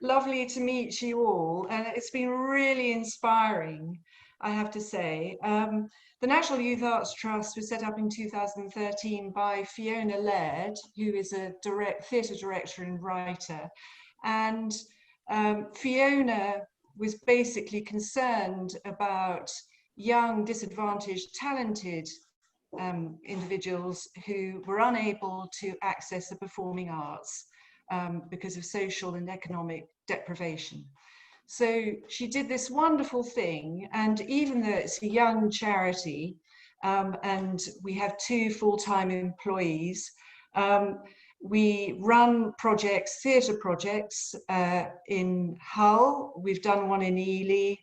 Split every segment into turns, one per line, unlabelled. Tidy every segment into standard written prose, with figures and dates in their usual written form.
Lovely to meet you all, and it's been really inspiring, I have to say. The National Youth Arts Trust was set up in 2013 by Fiona Laird, who is a theatre director and writer. And Fiona was basically concerned about young, disadvantaged, talented individuals who were unable to access the performing arts because of social and economic deprivation. So she did this wonderful thing, and even though it's a young charity and we have 2 full-time employees, we run projects, theatre projects in Hull. We've done one in Ely.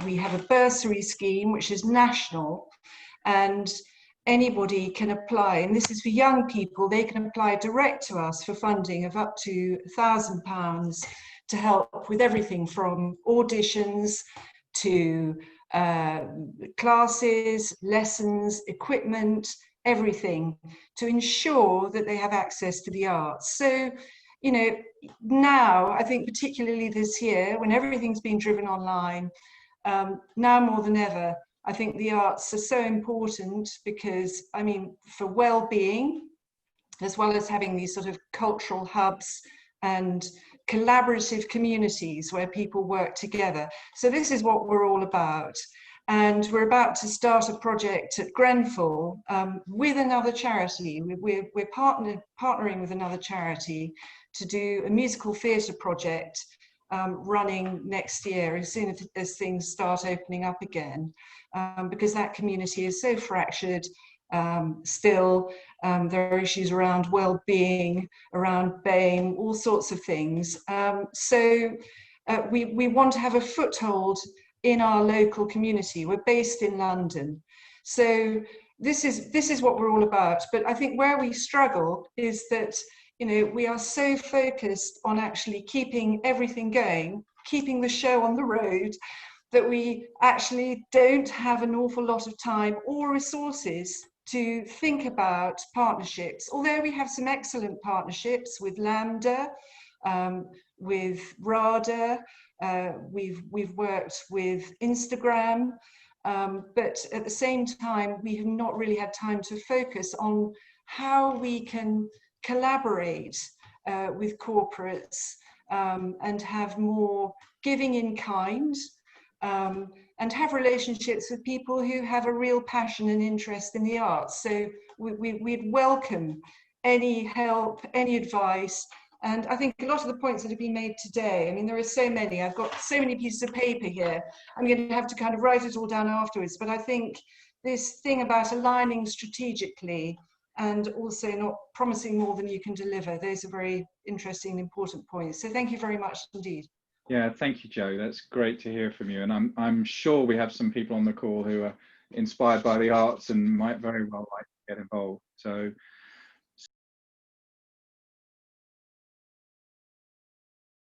We have a bursary scheme which is national, and anybody can apply, and this is for young people. They can apply direct to us for funding of up to £1,000 to help with everything from auditions to classes, lessons, equipment, everything, to ensure that they have access to the arts. So, you know, now I think particularly this year when everything's being driven online, now more than ever, I think the arts are so important because, I mean, for well-being, as well as having these sort of cultural hubs and collaborative communities where people work together. So this is what we're all about. And we're about to start a project at Grenfell with another charity. We're partnering with another charity to do a musical theatre project running next year as soon as things start opening up again. Because that community is so fractured still. There are issues around well-being, around BAME, all sorts of things. So we want to have a foothold in our local community. We're based in London. So this is what we're all about. But I think where we struggle is that, you know, we are so focused on actually keeping everything going, keeping the show on the road, that we actually don't have an awful lot of time or resources to think about partnerships. Although we have some excellent partnerships with Lambda, with RADA, we've worked with Instagram, but at the same time, we have not really had time to focus on how we can collaborate with corporates and have more giving in kind, and have relationships with people who have a real passion and interest in the arts. So we'd welcome any help, any advice. And I think a lot of the points that have been made today, I mean, there are so many. I've got so many pieces of paper here. I'm going to have to kind of write it all down afterwards. But I think this thing about aligning strategically and also not promising more than you can deliver, those are very interesting and important points. So thank you very much indeed.
Yeah, thank you, Jo. That's great to hear from you. And I'm sure we have some people on the call who are inspired by the arts and might very well like to get involved. So